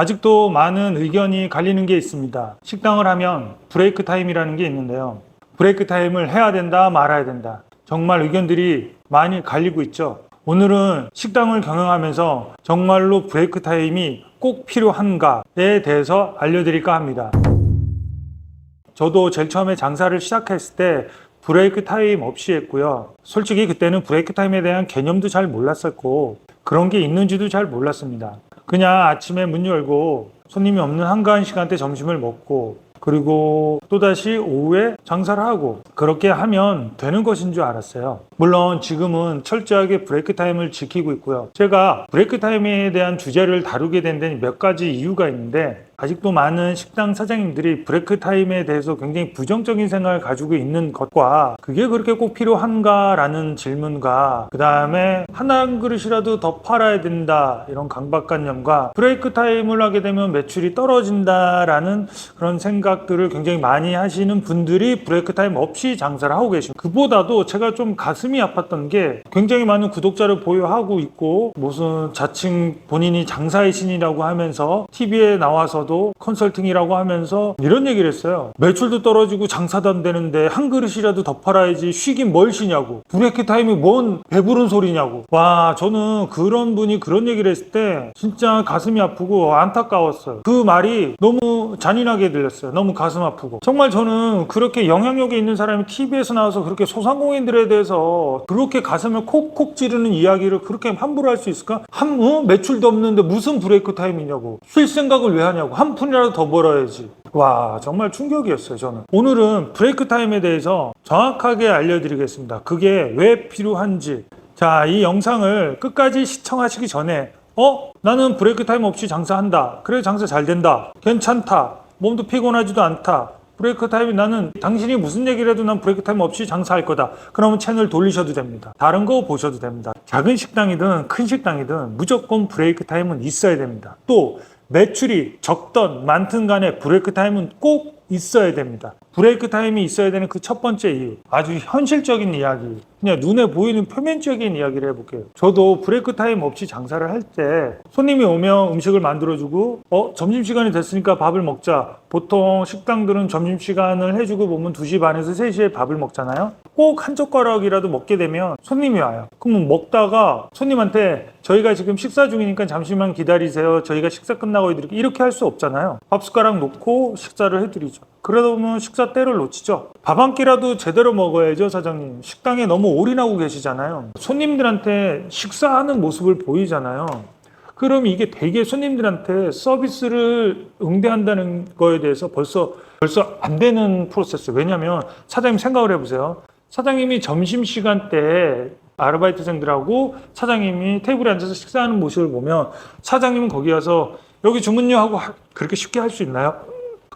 아직도 많은 의견이 갈리는 게 있습니다. 식당을 하면 브레이크 타임이라는 게 있는데요. 브레이크 타임을 해야 된다, 말아야 된다. 정말 의견들이 많이 갈리고 있죠. 오늘은 식당을 경영하면서 정말로 브레이크 타임이 꼭 필요한가에 대해서 알려드릴까 합니다. 저도 제일 처음에 장사를 시작했을 때 브레이크 타임 없이 했고요. 솔직히 그때는 브레이크 타임에 대한 개념도 잘 몰랐었고 그런 게 있는지도 잘 몰랐습니다. 그냥 아침에 문 열고 손님이 없는 한가한 시간대 점심을 먹고 그리고 또다시 오후에 장사를 하고 그렇게 하면 되는 것인 줄 알았어요. 물론 지금은 철저하게 브레이크 타임을 지키고 있고요. 제가 브레이크 타임에 대한 주제를 다루게 된 데는 몇 가지 이유가 있는데 아직도 많은 식당 사장님들이 브레이크 타임에 대해서 굉장히 부정적인 생각을 가지고 있는 것과 그게 그렇게 꼭 필요한가라는 질문과 그 다음에 한 그릇이라도 더 팔아야 된다 이런 강박관념과 브레이크 타임을 하게 되면 매출이 떨어진다라는 그런 생각들을 굉장히 많이 하시는 분들이 브레이크 타임 없이 장사를 하고 계십니다. 그보다도 제가 좀 가슴이 아팠던 게 굉장히 많은 구독자를 보유하고 있고 무슨 자칭 본인이 장사의 신이라고 하면서 TV에 나와서도 컨설팅이라고 하면서 이런 얘기를 했어요. 매출도 떨어지고 장사도 안 되는데 한 그릇이라도 더 팔아야지 쉬긴 뭘 쉬냐고. 브레이크 타임이 뭔 배부른 소리냐고. 와, 저는 그런 분이 그런 얘기를 했을 때 진짜 가슴이 아프고 안타까웠어요. 그 말이 너무 잔인하게 들렸어요. 너무 가슴 아프고. 정말 저는 그렇게 영향력이 있는 사람이 TV에서 나와서 그렇게 소상공인들에 대해서 그렇게 가슴을 콕콕 찌르는 이야기를 그렇게 함부로 할 수 있을까? 매출도 없는데 무슨 브레이크 타임이냐고. 쉴 생각을 왜 하냐고. 한 푼이라도 더 벌어야지. 와, 정말 충격이었어요. 저는 오늘은 브레이크 타임에 대해서 정확하게 알려드리겠습니다. 그게 왜 필요한지. 자, 이 영상을 끝까지 시청하시기 전에 나는 브레이크 타임 없이 장사한다. 그래, 장사 잘 된다. 괜찮다. 몸도 피곤하지도 않다. 브레이크 타임이 나는 당신이 무슨 얘기를 해도 난 브레이크 타임 없이 장사할 거다. 그러면 채널 돌리셔도 됩니다. 다른 거 보셔도 됩니다. 작은 식당이든 큰 식당이든 무조건 브레이크 타임은 있어야 됩니다. 또 매출이 적던 많든 간에 브레이크 타임은 꼭 있어야 됩니다. 브레이크 타임이 있어야 되는 그 첫 번째 이유, 아주 현실적인 이야기, 그냥 눈에 보이는 표면적인 이야기를 해볼게요. 저도 브레이크 타임 없이 장사를 할 때 손님이 오면 음식을 만들어주고 점심시간이 됐으니까 밥을 먹자. 보통 식당들은 점심시간을 해주고 보면 2시 반에서 3시에 밥을 먹잖아요. 꼭 한 젓가락이라도 먹게 되면 손님이 와요. 그러면 먹다가 손님한테 저희가 지금 식사 중이니까 잠시만 기다리세요. 저희가 식사 끝나고 해드릴게요. 이렇게 할 수 없잖아요. 밥 숟가락 놓고 식사를 해드리죠. 그러다 보면 식사 때를 놓치죠. 밥 한 끼라도 제대로 먹어야죠, 사장님. 식당에 너무 올인하고 계시잖아요. 손님들한테 식사하는 모습을 보이잖아요. 그럼 이게 되게 손님들한테 서비스를 응대한다는 거에 대해서 벌써 안 되는 프로세스. 왜냐하면 사장님 생각을 해보세요. 사장님이 점심시간 때 아르바이트생들하고 사장님이 테이블에 앉아서 식사하는 모습을 보면 사장님은 거기 와서 여기 주문요 하고 그렇게 쉽게 할 수 있나요?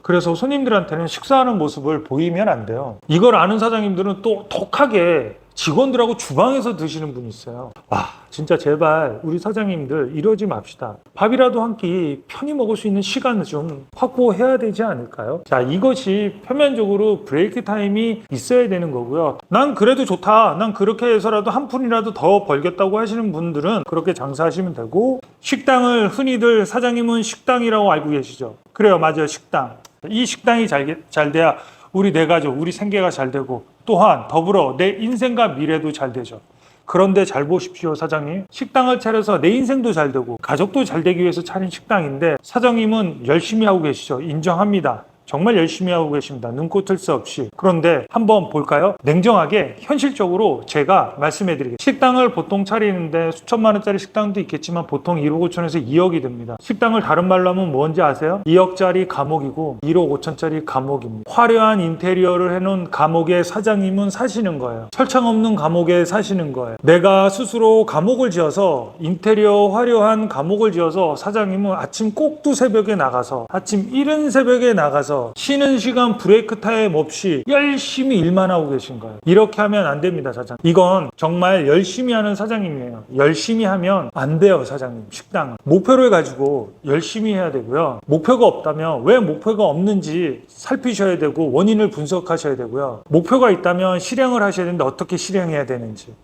그래서 손님들한테는 식사하는 모습을 보이면 안 돼요. 이걸 아는 사장님들은 또 독하게 직원들하고 주방에서 드시는 분이 있어요. 와, 진짜 제발 우리 사장님들 이러지 맙시다. 밥이라도 한 끼 편히 먹을 수 있는 시간을 좀 확보해야 되지 않을까요? 자, 이것이 표면적으로 브레이크 타임이 있어야 되는 거고요. 난 그래도 좋다. 난 그렇게 해서라도 한 푼이라도 더 벌겠다고 하시는 분들은 그렇게 장사하시면 되고, 식당을 흔히들 사장님은 식당이라고 알고 계시죠? 그래요, 맞아요, 식당. 이 식당이 잘 돼야 우리 내 가족, 우리 생계가 잘 되고 또한 더불어 내 인생과 미래도 잘 되죠. 그런데 잘 보십시오, 사장님. 식당을 차려서 내 인생도 잘 되고 가족도 잘 되기 위해서 차린 식당인데 사장님은 열심히 하고 계시죠. 인정합니다. 정말 열심히 하고 계십니다. 눈코 뜰 새 없이. 그런데 한번 볼까요? 냉정하게 현실적으로 제가 말씀해드리겠습니다. 식당을 보통 차리는데 수천만 원짜리 식당도 있겠지만 보통 1억 5천에서 2억이 듭니다. 식당을 다른 말로 하면 뭔지 아세요? 2억짜리 감옥이고 1억 5천짜리 감옥입니다. 화려한 인테리어를 해놓은 감옥에 사장님은 사시는 거예요. 철창 없는 감옥에 사시는 거예요. 내가 스스로 감옥을 지어서 인테리어 화려한 감옥을 지어서 사장님은 아침 꼭두 새벽에 나가서 아침 이른 새벽에 나가서 쉬는 시간 브레이크 타임 없이 열심히 일만 하고 계신 거예요. 이렇게 하면 안 됩니다, 사장님. 이건 정말 열심히 하는 사장님이에요. 열심히 하면 안 돼요, 사장님. 식당은 목표를 가지고 열심히 해야 되고요. 목표가 없다면 왜 목표가 없는지 살피셔야 되고 원인을 분석하셔야 되고요. 목표가 있다면 실행을 하셔야 되는데 어떻게 실행해야 되는지,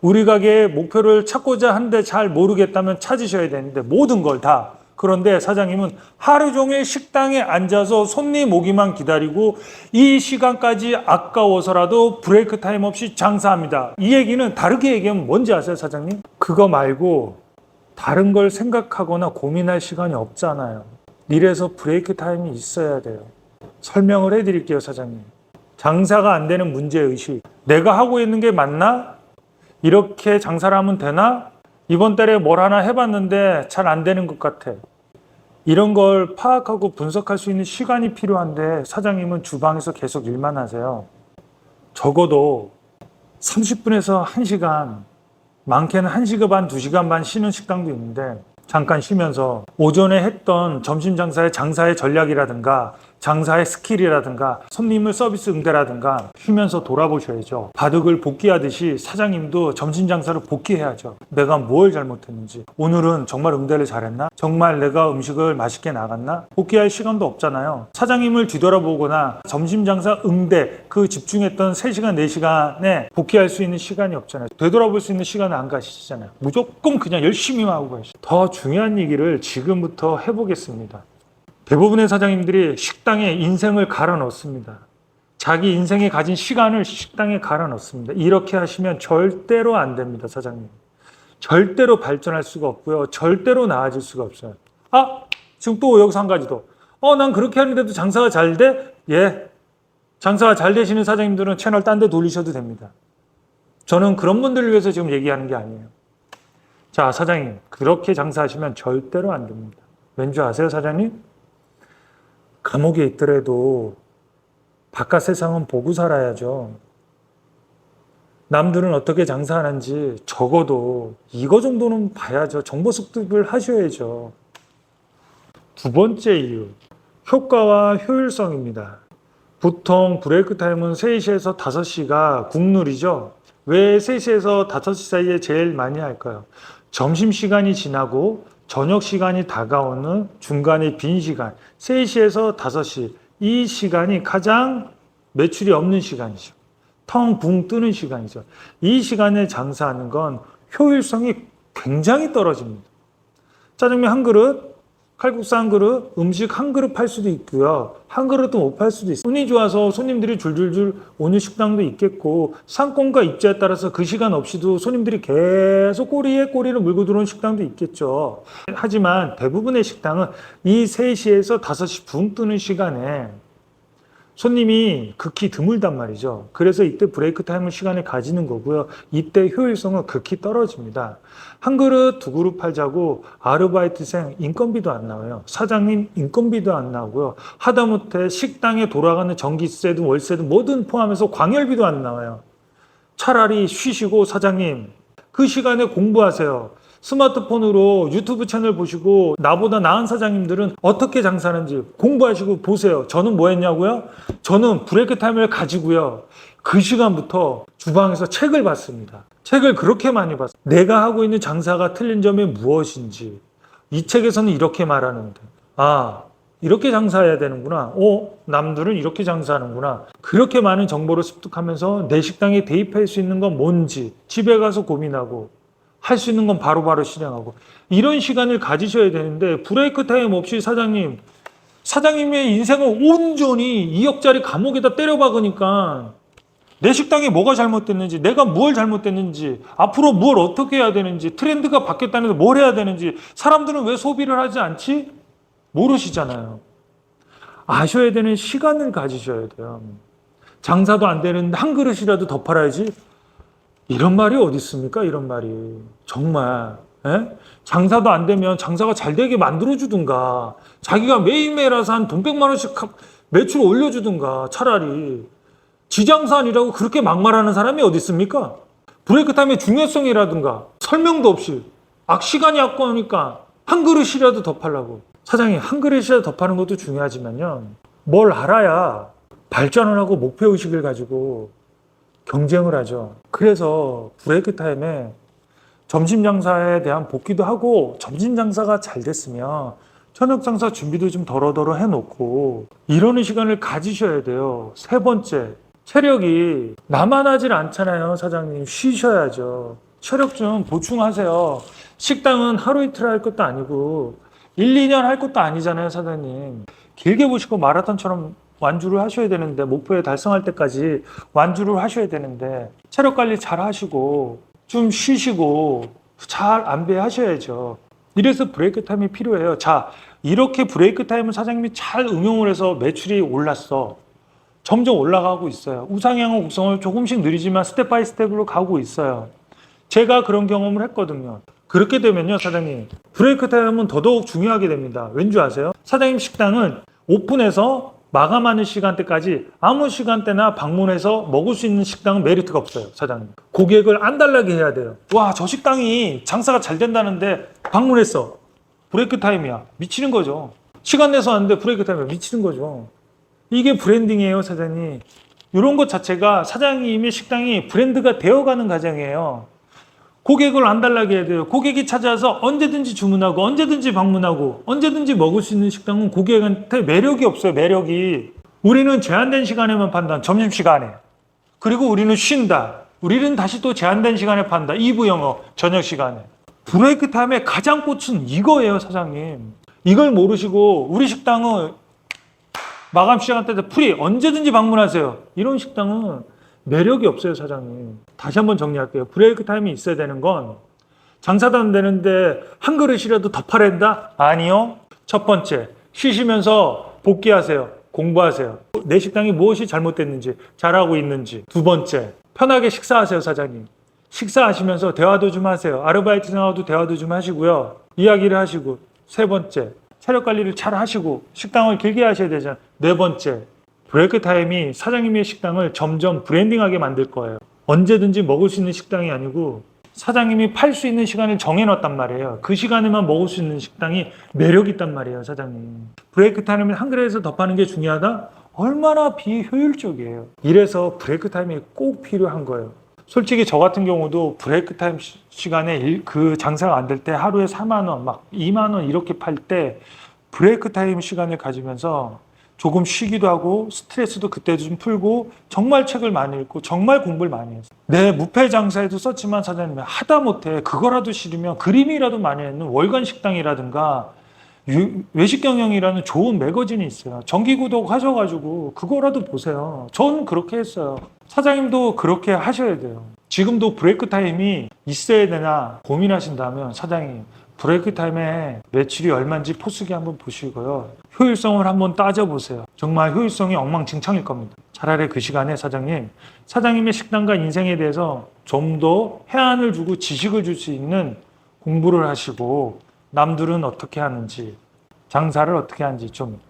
우리 가게의 목표를 찾고자 하는데 잘 모르겠다면 찾으셔야 되는데 모든 걸 다 그런데 사장님은 하루 종일 식당에 앉아서 손님 오기만 기다리고 이 시간까지 아까워서라도 브레이크 타임 없이 장사합니다. 이 얘기는 다르게 얘기하면 뭔지 아세요, 사장님? 그거 말고 다른 걸 생각하거나 고민할 시간이 없잖아요. 이래서 브레이크 타임이 있어야 돼요. 설명을 해드릴게요, 사장님. 장사가 안 되는 문제의식. 내가 하고 있는 게 맞나? 이렇게 장사를 하면 되나? 이번 달에 뭘 하나 해봤는데 잘 안 되는 것 같아. 이런 걸 파악하고 분석할 수 있는 시간이 필요한데 사장님은 주방에서 계속 일만 하세요. 적어도 30분에서 1시간, 많게는 1시간 반, 2시간 반 쉬는 식당도 있는데 잠깐 쉬면서 오전에 했던 점심 장사의 전략이라든가 장사의 스킬이라든가 손님을 서비스 응대라든가 쉬면서 돌아보셔야죠. 바둑을 복귀하듯이 사장님도 점심 장사를 복귀해야죠. 내가 뭘 잘못했는지, 오늘은 정말 응대를 잘했나? 정말 내가 음식을 맛있게 나갔나? 복귀할 시간도 없잖아요. 사장님을 뒤돌아보거나 점심 장사 응대 그 집중했던 3시간, 4시간에 복귀할 수 있는 시간이 없잖아요. 되돌아볼 수 있는 시간을 안 가시잖아요. 무조건 그냥 열심히만 하고 가시죠. 더 중요한 얘기를 지금부터 해보겠습니다. 대부분의 사장님들이 식당에 인생을 갈아 넣습니다. 자기 인생에 가진 시간을 식당에 갈아 넣습니다. 이렇게 하시면 절대로 안 됩니다, 사장님. 절대로 발전할 수가 없고요. 절대로 나아질 수가 없어요. 지금 또 여기서 한 가지 더. 난 그렇게 하는데도 장사가 잘 돼? 예. 장사가 잘 되시는 사장님들은 채널 딴 데 돌리셔도 됩니다. 저는 그런 분들을 위해서 지금 얘기하는 게 아니에요. 자, 사장님. 그렇게 장사하시면 절대로 안 됩니다. 왠지 아세요, 사장님? 감옥에 있더라도 바깥 세상은 보고 살아야죠. 남들은 어떻게 장사하는지 적어도 이거 정도는 봐야죠. 정보 습득을 하셔야죠. 두 번째 이유, 효과와 효율성입니다. 보통 브레이크 타임은 3시에서 5시가 국룰이죠. 왜 3시에서 5시 사이에 제일 많이 할까요? 점심시간이 지나고 저녁 시간이 다가오는 중간에 빈 시간, 3시에서 5시, 이 시간이 가장 매출이 없는 시간이죠. 텅 붕 뜨는 시간이죠. 이 시간에 장사하는 건 효율성이 굉장히 떨어집니다. 짜장면 한 그릇, 칼국수 한 그릇, 음식 한 그릇 팔 수도 있고요. 한 그릇도 못 팔 수도 있어요. 운이 좋아서 손님들이 줄줄줄 오는 식당도 있겠고 상권과 입지에 따라서 그 시간 없이도 손님들이 계속 꼬리에 꼬리를 물고 들어오는 식당도 있겠죠. 하지만 대부분의 식당은 이 3시에서 5시 붕 뜨는 시간에 손님이 극히 드물단 말이죠. 그래서 이때 브레이크 타임을 시간에 가지는 거고요. 이때 효율성은 극히 떨어집니다. 한 그릇, 두 그릇 팔자고 아르바이트생 인건비도 안 나와요. 사장님 인건비도 안 나오고요. 하다못해 식당에 돌아가는 전기세든 월세든 뭐든 포함해서 광열비도 안 나와요. 차라리 쉬시고 사장님 그 시간에 공부하세요. 스마트폰으로 유튜브 채널 보시고 나보다 나은 사장님들은 어떻게 장사하는지 공부하시고 보세요. 저는 뭐 했냐고요? 저는 브레이크 타임을 가지고요. 그 시간부터 주방에서 책을 봤습니다. 책을 그렇게 많이 봤어요. 내가 하고 있는 장사가 틀린 점이 무엇인지. 이 책에서는 이렇게 말하는데 이렇게 장사해야 되는구나. 남들은 이렇게 장사하는구나. 그렇게 많은 정보를 습득하면서 내 식당에 대입할 수 있는 건 뭔지 집에 가서 고민하고 할 수 있는 건 바로바로 실행하고 이런 시간을 가지셔야 되는데 브레이크 타임 없이 사장님의 인생을 온전히 2억짜리 감옥에다 때려박으니까 내 식당에 뭐가 잘못됐는지 내가 뭘 잘못됐는지 앞으로 뭘 어떻게 해야 되는지 트렌드가 바뀌었다는데 뭘 해야 되는지 사람들은 왜 소비를 하지 않지? 모르시잖아요. 아셔야 되는 시간을 가지셔야 돼요. 장사도 안 되는데 한 그릇이라도 더 팔아야지. 이런 말이 어디 있습니까? 이런 말이. 정말. 장사도 안 되면 장사가 잘 되게 만들어주든가 자기가 매일매일 와서 한 돈 100만 원씩 매출 올려주든가 차라리 지장사 아니라고 그렇게 막말하는 사람이 어디 있습니까? 브레이크 타임의 중요성이라든가 설명도 없이 시간이 아까우니까 한 그릇이라도 더 팔라고. 사장님 한 그릇이라도 더 파는 것도 중요하지만요. 뭘 알아야 발전을 하고 목표의식을 가지고 경쟁을 하죠. 그래서 브레이크 타임에 점심 장사에 대한 복귀도 하고 점심 장사가 잘 됐으면 저녁 장사 준비도 좀 덜어덜어 해놓고 이러는 시간을 가지셔야 돼요. 세 번째, 체력이 남아나질 않잖아요. 사장님 쉬셔야죠. 체력 좀 보충하세요. 식당은 하루 이틀 할 것도 아니고 1, 2년 할 것도 아니잖아요, 사장님. 길게 보시고 마라톤처럼 완주를 하셔야 되는데, 목표에 달성할 때까지 완주를 하셔야 되는데, 체력 관리 잘 하시고, 좀 쉬시고, 잘 안배하셔야죠. 이래서 브레이크 타임이 필요해요. 자, 이렇게 브레이크 타임을 사장님이 잘 응용을 해서 매출이 올랐어. 점점 올라가고 있어요. 우상향은 곡선을 조금씩 느리지만 스텝 바이 스텝으로 가고 있어요. 제가 그런 경험을 했거든요. 그렇게 되면요, 사장님, 브레이크 타임은 더더욱 중요하게 됩니다. 왠지 아세요? 사장님 식당은 오픈해서 마감하는 시간대까지 아무 시간대나 방문해서 먹을 수 있는 식당은 메리트가 없어요, 사장님. 고객을 안달나게 해야 돼요. 와, 저 식당이 장사가 잘 된다는데 방문했어. 브레이크 타임이야. 미치는 거죠. 시간 내서 왔는데 브레이크 타임이야. 미치는 거죠. 이게 브랜딩이에요, 사장님. 이런 것 자체가 사장님의 식당이 브랜드가 되어가는 과정이에요. 고객을 안달나게 해야 돼요. 고객이 찾아와서 언제든지 주문하고 언제든지 방문하고 언제든지 먹을 수 있는 식당은 고객한테 매력이 없어요. 매력이. 우리는 제한된 시간에만 판다. 점심시간에. 그리고 우리는 쉰다. 우리는 다시 또 제한된 시간에 판다. 2부 영업, 저녁 시간에. 브레이크 타임의 가장 꽃은 이거예요, 사장님. 이걸 모르시고 우리 식당은 마감 시간 때 프리 언제든지 방문하세요. 이런 식당은 매력이 없어요, 사장님. 다시 한번 정리할게요. 브레이크 타임이 있어야 되는 건 장사도 안 되는데 한 그릇이라도 더 팔아야 된다? 아니요. 첫 번째, 쉬시면서 복귀하세요. 공부하세요. 내 식당이 무엇이 잘못됐는지, 잘하고 있는지. 두 번째, 편하게 식사하세요, 사장님. 식사하시면서 대화도 좀 하세요. 아르바이트생하고도 대화도 좀 하시고요. 이야기를 하시고. 세 번째, 체력 관리를 잘 하시고 식당을 길게 하셔야 되잖아요. 네 번째, 브레이크 타임이 사장님의 식당을 점점 브랜딩하게 만들 거예요. 언제든지 먹을 수 있는 식당이 아니고 사장님이 팔 수 있는 시간을 정해놨단 말이에요. 그 시간에만 먹을 수 있는 식당이 매력 있단 말이에요, 사장님. 브레이크 타임을 한 그릇에서 더 파는 게 중요하다? 얼마나 비효율적이에요. 이래서 브레이크 타임이 꼭 필요한 거예요. 솔직히 저 같은 경우도 브레이크 타임 시간에 그 장사가 안 될 때 하루에 4만 원, 막 2만 원 이렇게 팔 때 브레이크 타임 시간을 가지면서 조금 쉬기도 하고 스트레스도 그때도 좀 풀고 정말 책을 많이 읽고 정말 공부를 많이 했어요. 내 무패 장사에도 썼지만 사장님이 하다못해 그거라도 싫으면 그림이라도 많이 했는 월간 식당이라든가 외식 경영이라는 좋은 매거진이 있어요. 정기 구독 하셔가지고 그거라도 보세요. 저는 그렇게 했어요. 사장님도 그렇게 하셔야 돼요. 지금도 브레이크 타임이 있어야 되나 고민하신다면 사장님 브레이크 타임에 매출이 얼마인지 포스기 한번 보시고요. 효율성을 한번 따져보세요. 정말 효율성이 엉망진창일 겁니다. 차라리 그 시간에 사장님의 식당과 인생에 대해서 좀 더 해안을 주고 지식을 줄 수 있는 공부를 하시고 남들은 어떻게 하는지 장사를 어떻게 하는지 좀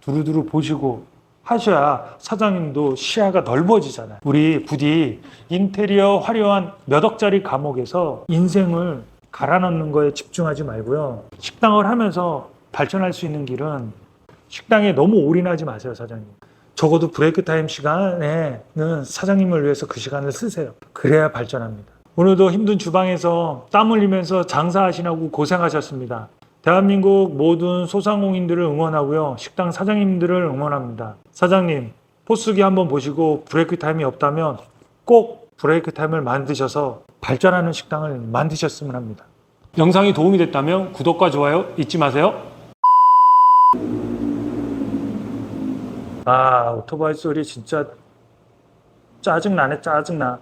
두루두루 보시고 하셔야 사장님도 시야가 넓어지잖아요. 우리 부디 인테리어 화려한 몇 억짜리 감옥에서 인생을 갈아 넣는 거에 집중하지 말고요. 식당을 하면서 발전할 수 있는 길은 식당에 너무 올인하지 마세요, 사장님. 적어도 브레이크 타임 시간에는 사장님을 위해서 그 시간을 쓰세요. 그래야 발전합니다. 오늘도 힘든 주방에서 땀 흘리면서 장사하시느라고 고생하셨습니다. 대한민국 모든 소상공인들을 응원하고요. 식당 사장님들을 응원합니다. 사장님, 포스기 한번 보시고 브레이크 타임이 없다면 꼭 브레이크 타임을 만드셔서 발전하는 식당을 만드셨으면 합니다. 영상이 도움이 됐다면 구독과 좋아요 잊지 마세요. 오토바이 소리 진짜 짜증나네, 짜증나.